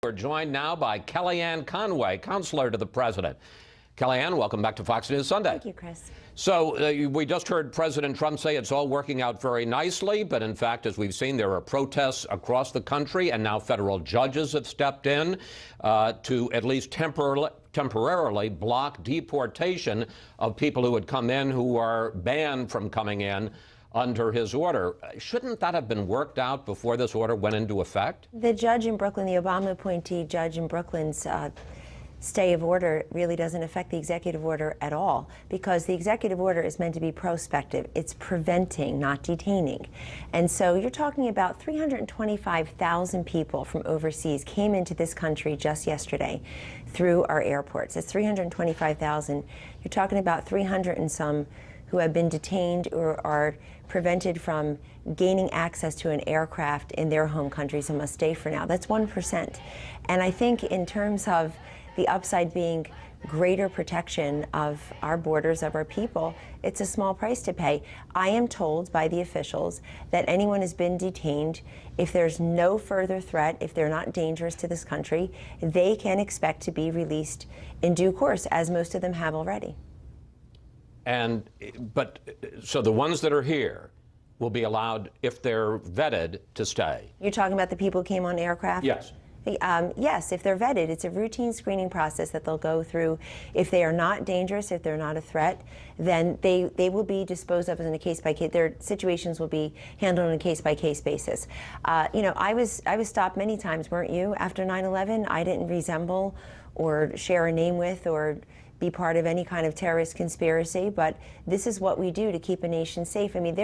We're joined now by Kellyanne Conway, counselor to the president. Kellyanne, welcome back to Fox News Sunday. Thank you, Chris. So we just heard President Trump say it's all working out very nicely, but in fact, as we've seen, there are protests across the country, and now federal judges have stepped in to at least temporarily block deportation of people who had come in who are banned from coming in under his order. Shouldn't that have been worked out before this order went into effect? The judge in Brooklyn, the Obama appointee judge in Brooklyn's stay of order really doesn't affect the executive order at all, because the executive order is meant to be prospective. It's preventing, not detaining. And so you're talking about 325,000 people from overseas came into this country just yesterday through our airports. It's 325,000. You're talking about 300 and some who have been detained or are prevented from gaining access to an aircraft in their home countries and must stay for now. That's 1%. And I think in terms of the upside being greater protection of our borders, of our people, it's a small price to pay. I am told by the officials that anyone has been detained, if there's no further threat, if they're not dangerous to this country, they can expect to be released in due course, as most of them have already. So the ones that are here will be allowed, if they're vetted, to stay. You're talking about the people who came on aircraft? Yes. Yes, if they're vetted. It's a routine screening process that they'll go through. If they are not dangerous, if they're not a threat, then they will be disposed of in a case-by-case. Their situations will be handled on a case-by-case basis. You know, I was stopped many times, weren't you, after 9/11? I didn't resemble or share a name with or be part of any kind of terrorist conspiracy, but this is what we do to keep a nation safe. I mean,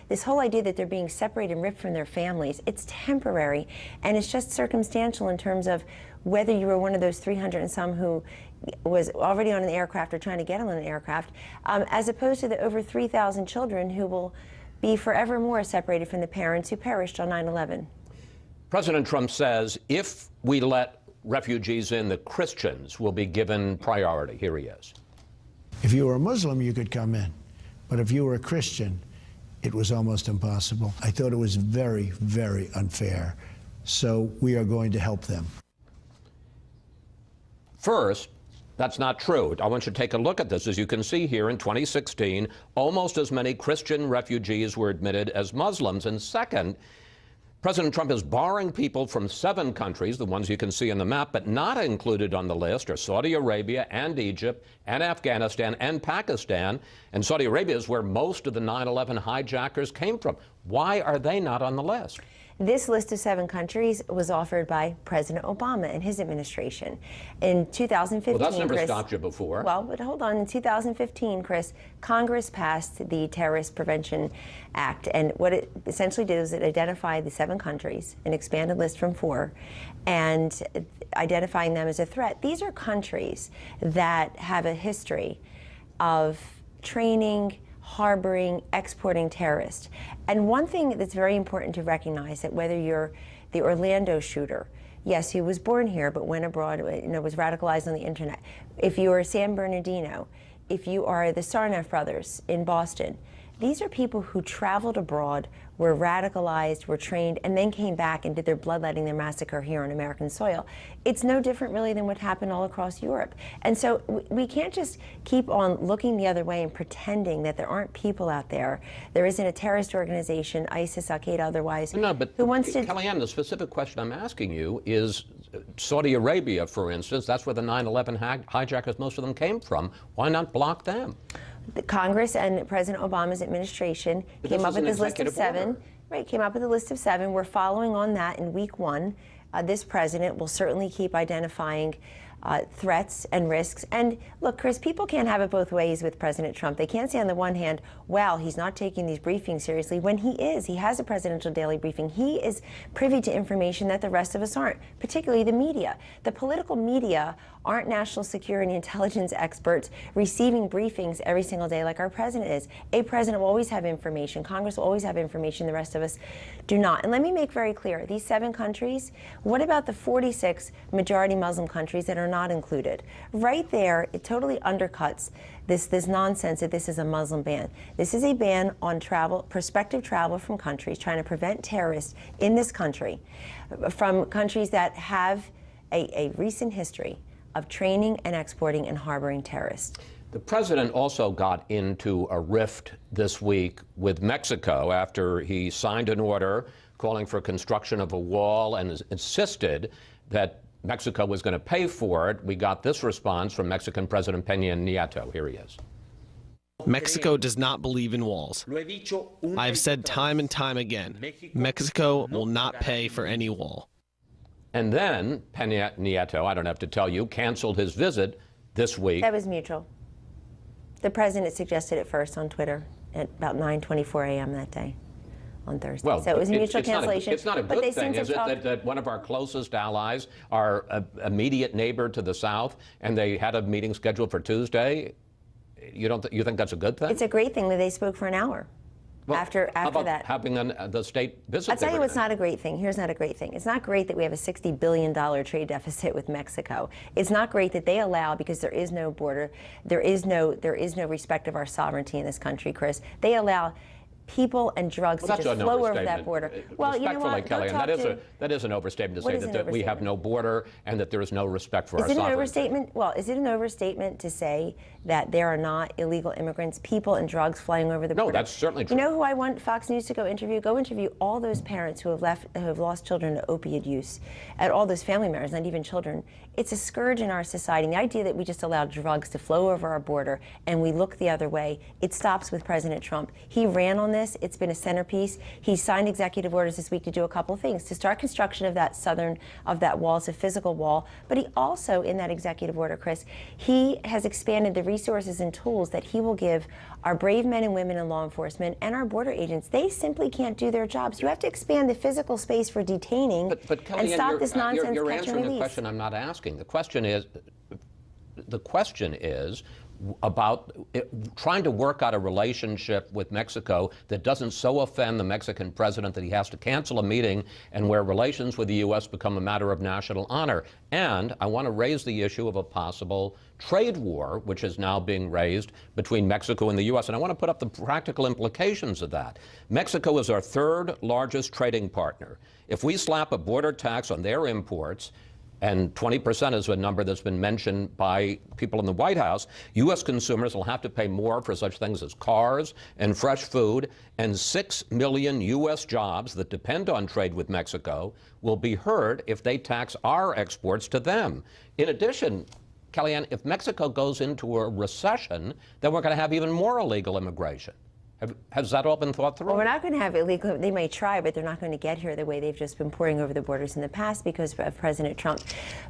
this whole idea that they're being separated and ripped from their families, it's temporary, and it's just circumstantial in terms of whether you were one of those 300 and some who was already on an aircraft or trying to get on an aircraft, as opposed to the over 3,000 children who will be forevermore separated from the parents who perished on 9/11. President Trump says if we let refugees in, the Christians will be given priority. Here he is. If you were a Muslim, you could come in. But if you were a Christian, it was almost impossible. I thought it was very, very unfair. So we are going to help them. First, that's not true. I want you to take a look at this. As you can see here, in 2016, almost as many Christian refugees were admitted as Muslims. And second, President Trump is barring people from 7 countries, the ones you can see on the map, but not included on the list are Saudi Arabia and Egypt and Afghanistan and Pakistan. And Saudi Arabia is where most of the 9/11 hijackers came from. Why are they not on the list? This list of 7 countries was offered by President Obama and his administration. In 2015, well, that's never stopped you before. Well, but hold on. In 2015, Chris, Congress passed the Terrorist Prevention Act. And what it essentially did is it identified the 7 countries, an expanded list from 4, and identifying them as a threat. These are countries that have a history of training, harboring, exporting terrorists. And one thing that's very important to recognize, that whether you're the Orlando shooter, yes, he was born here, but went abroad, was radicalized on the internet. If you are San Bernardino, if you are the Sarnoff brothers in Boston, these are people who traveled abroad, were radicalized, were trained, and then came back and did their bloodletting, their massacre here on American soil. It's no different really than what happened all across Europe. And so we can't just keep on looking the other way and pretending that there aren't people out there. There isn't a terrorist organization, ISIS, Al-Qaeda, otherwise, no, but who wants to... Kellyanne, the specific question I'm asking you is Saudi Arabia, for instance. That's where the 9/11 hijackers, most of them came from. Why not block them? The Congress and President Obama's administration came up with this list of 7. Right, came up with a list of 7. We're following on that in week 1. This president will certainly keep identifying threats and risks. And look, Chris, people can't have it both ways with President Trump. They can't say on the one hand, wow, he's not taking these briefings seriously, when he is. He has a presidential daily briefing. He is privy to information that the rest of us aren't, particularly the media. The political media aren't national security intelligence experts receiving briefings every single day like our president is. A president will always have information. Congress will always have information. The rest of us do not. And let me make very clear, these 7 countries, what about the 46 majority Muslim countries that are not included? Right there, it totally undercuts this nonsense that this is a Muslim ban. This is a ban on travel, prospective travel from countries trying to prevent terrorists in this country, from countries that have a recent history of training and exporting and harboring terrorists. The president also got into a rift this week with Mexico after he signed an order calling for construction of a wall and insisted that Mexico was going to pay for it. We got this response from Mexican President Peña Nieto. Here he is. Mexico does not believe in walls. I have said time and time again, Mexico will not pay for any wall. And then Peña Nieto, I don't have to tell you, canceled his visit this week. That was mutual. The president suggested it first on Twitter at about 9:24 a.m. that day on Thursday. Well, so it was a mutual cancellation. It's not a good thing, is it, that one of our closest allies, our immediate neighbor to the south, and they had a meeting scheduled for Tuesday? You think that's a good thing? It's a great thing that they spoke for an hour. Well, after how about that, having the state visit. I'll tell you what's not a great thing. Here's not a great thing. It's not great that we have a $60 billion trade deficit with Mexico. It's not great that they allow, because there is no border, there is no respect of our sovereignty in this country, Chris. They allow people and drugs to just flow over that border. Well, you know what? Kellyanne, that is an overstatement to say that we have no border and that there is no respect for our sovereignty. Is it an overstatement? Well, is it an overstatement to say that there are not illegal immigrants, people and drugs flying over the border? No, that's certainly true. You know who I want Fox News to go interview? Go interview all those parents who have lost children to opioid use, and all those family members, not even children. It's a scourge in our society. And the idea that we just allow drugs to flow over our border and we look the other way, it stops with President Trump. He ran on this. It's been a centerpiece. He signed executive orders this week to do a couple of things, to start construction of that wall. It's a physical wall. But he also, in that executive order, Chris, he has expanded the resources and tools that he will give our brave men and women in law enforcement and our border agents. They simply can't do their jobs. You have to expand the physical space for detaining but and stop this nonsense you're catch and answering release. a question I'm not asking. The question is about trying to work out a relationship with Mexico that doesn't so offend the Mexican president that he has to cancel a meeting, and where relations with the U.S. become a matter of national honor. And I want to raise the issue of a possible trade war, which is now being raised between Mexico and the U.S. And I want to put up the practical implications of that. Mexico is our third largest trading partner. If we slap a border tax on their imports, and 20% is a number that's been mentioned by people in the White House, U.S. consumers will have to pay more for such things as cars and fresh food, and 6 million U.S. jobs that depend on trade with Mexico will be hurt if they tax our exports to them. In addition, Kellyanne, if Mexico goes into a recession, then we're going to have even more illegal immigration. Has that all been thought through? Well, we're not going to have illegal. They may try, but they're not going to get here the way they've just been pouring over the borders in the past because of President Trump.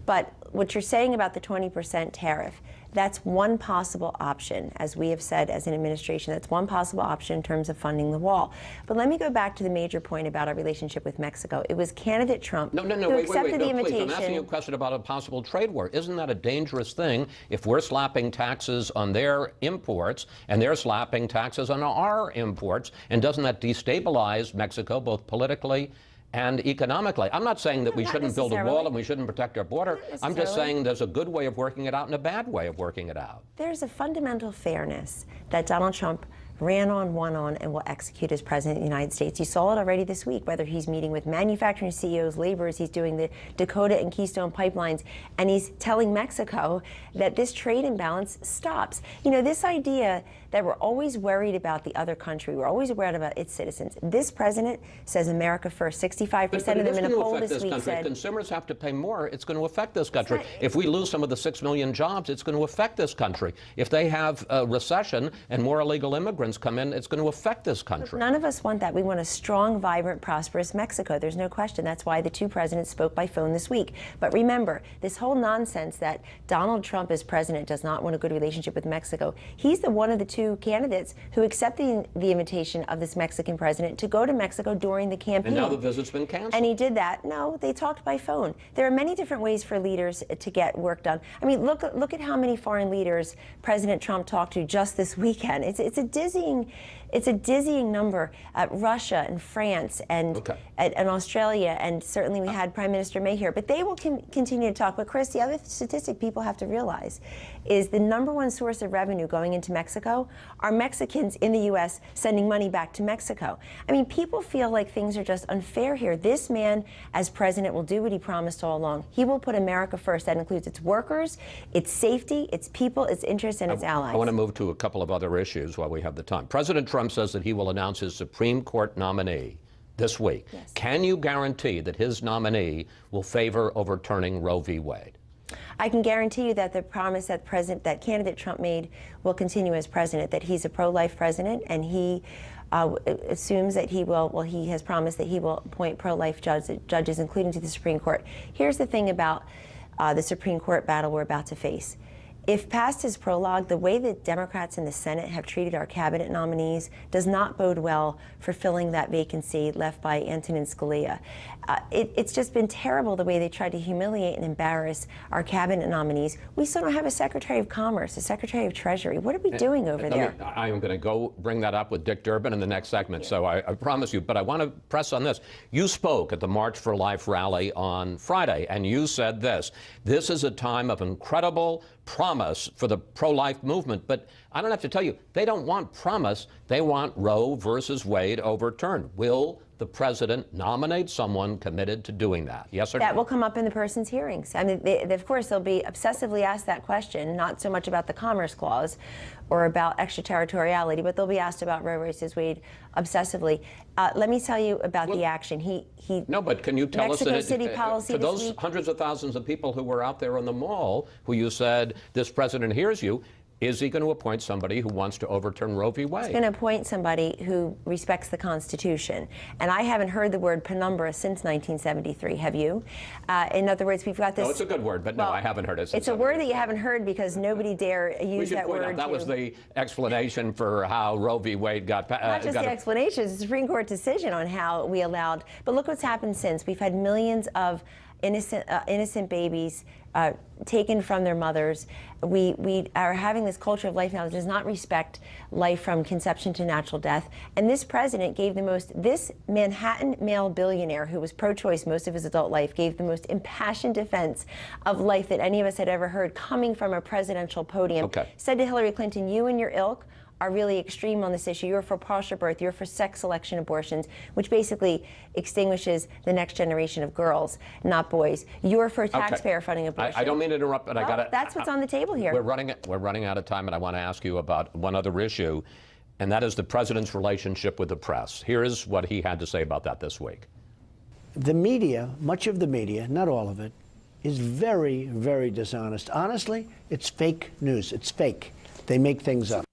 But what you're saying about the 20% tariff, that's one possible option, as we have said as an administration. That's one possible option in terms of funding the wall. But let me go back to the major point about our relationship with Mexico. It was candidate Trump who accepted the invitation. Please, I'm asking you a question about a possible trade war. Isn't that a dangerous thing if we're slapping taxes on their imports and they're slapping taxes on our imports? And doesn't that destabilize Mexico both politically and economically? I'm not saying that we shouldn't build a wall and we shouldn't protect our border. I'm just saying there's a good way of working it out and a bad way of working it out. There's a fundamental fairness that Donald Trump ran on, won on, and will execute as president of the United States. You saw it already this week, whether he's meeting with manufacturing CEOs, laborers, he's doing the Dakota and Keystone pipelines, and he's telling Mexico that this trade imbalance stops. You know, this idea that we're always worried about the other country, we're always worried about its citizens. This president says America first. 65% of them in a poll this week said. If consumers have to pay more, it's going to affect this country. If we lose some of the 6 million jobs, it's going to affect this country. If they have a recession and more illegal immigrants come in, it's going to affect this country. None of us want that. We want a strong, vibrant, prosperous Mexico. There's no question. That's why the two presidents spoke by phone this week. But remember, this whole nonsense that Donald Trump as president does not want a good relationship with Mexico, he's the one of the two candidates who accepted the invitation of this Mexican president to go to Mexico during the campaign. And now the visit's been canceled. And he did that. No, they talked by phone. There are many different ways for leaders to get work done. I mean, look at how many foreign leaders President Trump talked to just this weekend. It's a dizzying dizzying number. Russia and France and Australia, and certainly we had Prime Minister May here, but they will continue to talk. But Chris, the other statistic people have to realize is the #1 source of revenue going into Mexico are Mexicans in the U.S. sending money back to Mexico. I mean, people feel like things are just unfair here. This man, as president, will do what he promised all along. He will put America first. That includes its workers, its safety, its people, its interests, and its allies. I want to move to a couple of other issues while we have the time. President Trump says that he will announce his Supreme Court nominee this week. Yes. Can you guarantee that his nominee will favor overturning Roe v. Wade? I can guarantee you that the promise that candidate Trump made will continue as president, that he's a pro-life president, and he assumes that he will, well, he has promised that he will appoint pro-life judges, including to the Supreme Court. Here's the thing about the Supreme Court battle we're about to face. If past his prologue, the way that Democrats in the Senate have treated our cabinet nominees does not bode well for filling that vacancy left by Antonin Scalia. It's just been terrible the way they tried to humiliate and embarrass our cabinet nominees. We still don't have a Secretary of Commerce, a Secretary of Treasury. What are we doing over there? I am going to go bring that up with Dick Durbin in the next segment, so I promise you. But I want to press on this. You spoke at the March for Life rally on Friday, and you said this: this is a time of incredible promise for the pro-life movement. But I don't have to tell you, they don't want promise. They want Roe versus Wade overturned. Will the president nominate someone committed to doing that? Yes or no? That will come up in the person's hearings. I mean, of course, they'll be obsessively asked that question, not so much about the Commerce Clause or about extraterritoriality, but they'll be asked about Roe versus Wade obsessively. Let me tell you about the action. No, but can you tell us that City policy to this those week, hundreds of thousands of people who were out there in the mall who you said, this president hears you, is he going to appoint somebody who wants to overturn Roe v. Wade? He's going to appoint somebody who respects the Constitution. And I haven't heard the word penumbra since 1973. Have you? In other words, we've got this... No, it's a good word, but no, I haven't heard it since. It's a word that you haven't heard because nobody dare use that word. We should point out that was the explanation for how Roe v. Wade got... Not just the explanation, it's a Supreme Court decision on how we allowed... But look what's happened since. We've had millions of innocent babies taken from their mothers. We are having this culture of life now that does not respect life from conception to natural death. And this president gave this Manhattan male billionaire who was pro-choice most of his adult life gave the most impassioned defense of life that any of us had ever heard coming from a presidential podium. Said to Hillary Clinton, you and your ilk are really extreme on this issue. You're for partial birth, you're for sex selection abortions, which basically extinguishes the next generation of girls, not boys. You're for taxpayer funding abortion. I don't mean to interrupt, but I got to... That's what's on the table here. We're running out of time, and I want to ask you about one other issue, and that is the president's relationship with the press. Here is what he had to say about that this week. The media, much of the media, not all of it, is very, very dishonest. Honestly, it's fake news. It's fake. They make things up.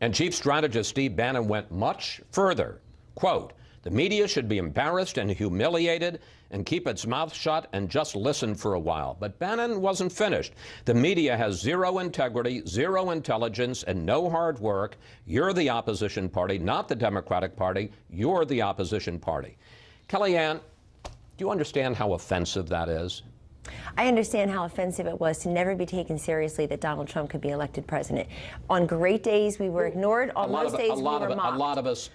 And Chief Strategist Steve Bannon went much further. Quote, the media should be embarrassed and humiliated and keep its mouth shut and just listen for a while. But Bannon wasn't finished. The media has zero integrity, zero intelligence, and no hard work. You're the opposition party, not the Democratic Party. You're the opposition party. Kellyanne, do you understand how offensive that is? I understand how offensive it was to never be taken seriously that Donald Trump could be elected president. On great days, we were ignored. On most days, we were mocked.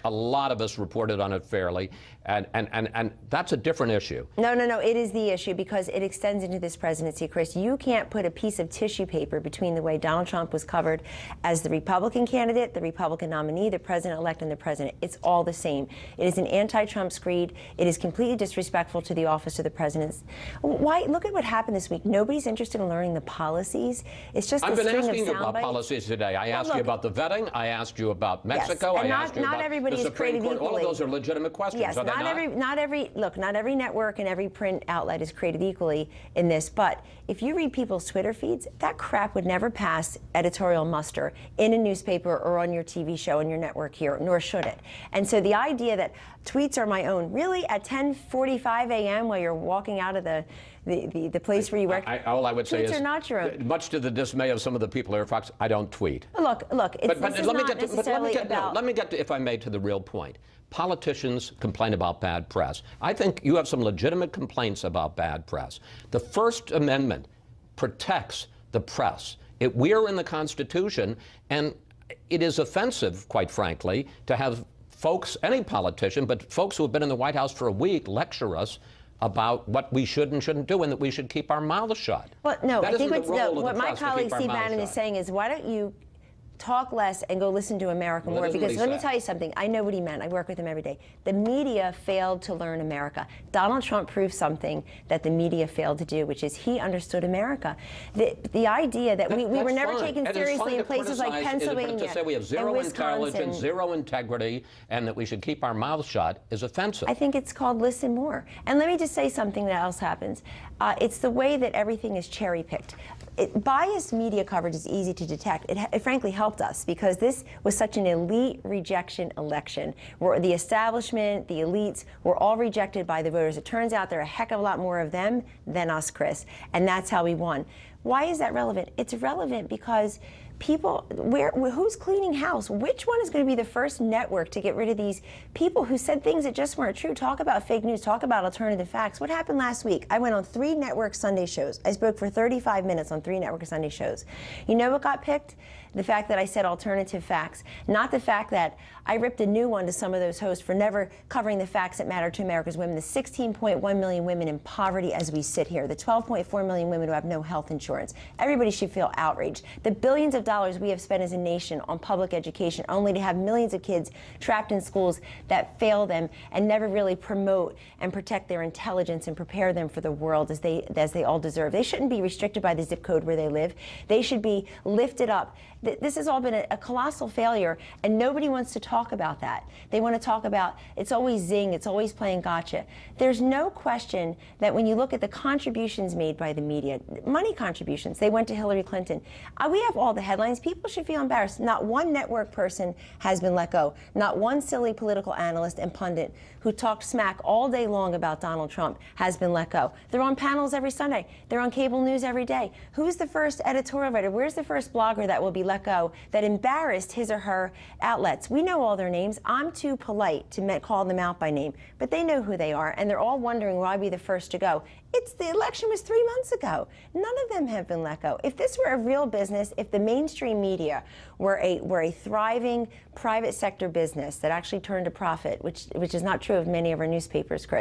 A lot of us reported on it fairly, and that's a different issue. No, it is the issue because it extends into this presidency, Chris. You can't put a piece of tissue paper between the way Donald Trump was covered as the Republican candidate, the Republican nominee, the president-elect, and the president. It's all the same. It is an anti-Trump screed. It is completely disrespectful to the office of the president. Why? Look at what happened this week. Nobody's interested in learning the policies. It's just I've a been string asking of you about soundbites. policies today. I asked you about the vetting. I asked you about Mexico. Yes. And I asked you about the Supreme Court. All of those are legitimate questions. Yes, are they not every network and every print outlet is created equally in this. But if you read people's Twitter feeds, that crap would never pass editorial muster in a newspaper or on your TV show on your network here, nor should it. And so the idea that tweets are my own, really at 10:45 a.m. while you're walking out of the place where you work, all I would say is, tweets are not your own. Much to the dismay of some of the people here at Fox, I don't tweet. Look, let me get to, if I may, to the real point. Politicians complain about bad press. I think you have some legitimate complaints about bad press. The First Amendment protects the press. We are in the Constitution, and it is offensive, quite frankly, to have folks, any politician, but folks who have been in the White House for a week lecture us about what we should and shouldn't do and that we should keep our mouths shut. Well, no, that I think what my colleague Steve Bannon is saying is, why don't you talk less and go listen to America more? Because let me tell you something. I know what he meant. I work with him every day. The media failed to learn America. Donald Trump proved something that the media failed to do, which is he understood America. The idea that we were never taken seriously in places like Pennsylvania to say we have zero and intelligence, zero integrity, and that we should keep our mouths shut is offensive. I think it's called listen more. And let me just say something that else happens. It's the way that everything is cherry-picked. Biased media coverage is easy to detect. It frankly helped us because this was such an elite rejection election where the establishment, the elites were all rejected by the voters. It turns out there are a heck of a lot more of them than us, Chris, and that's how we won. Why is that relevant? It's relevant because people, who's cleaning house? Which one is going to be the first network to get rid of these people who said things that just weren't true? Talk about fake news, talk about alternative facts. What happened last week? I went on 3 network Sunday shows. I spoke for 35 minutes on 3 network Sunday shows. You know what got picked? The fact that I said alternative facts, not the fact that I ripped a new one to some of those hosts for never covering the facts that matter to America's women, the 16.1 million women in poverty as we sit here, the 12.4 million women who have no health insurance. Everybody should feel outraged. The billions of dollars we have spent as a nation on public education, only to have millions of kids trapped in schools that fail them and never really promote and protect their intelligence and prepare them for the world as they all deserve. They shouldn't be restricted by the zip code where they live. They should be lifted up. This has all been a colossal failure, and nobody wants to talk about that. They want to talk about, it's always zing, it's always playing gotcha. There's no question that when you look at the contributions made by the media, money contributions, they went to Hillary Clinton. We have all the headlines. People should feel embarrassed. Not one network person has been let go. Not one silly political analyst and pundit who talked smack all day long about Donald Trump has been let go. They're on panels every Sunday. They're on cable news every day. Who's the first editorial writer? Where's the first blogger that will be let go that embarrassed his or her outlets? We know all their names. I'm too polite to call them out by name, but they know who they are, and they're all wondering why be the first to go. The election was 3 months ago. None of them have been let go. If this were a real business, if the mainstream media were a thriving private sector business that actually turned a profit, which is not true of many of our newspapers, Chris,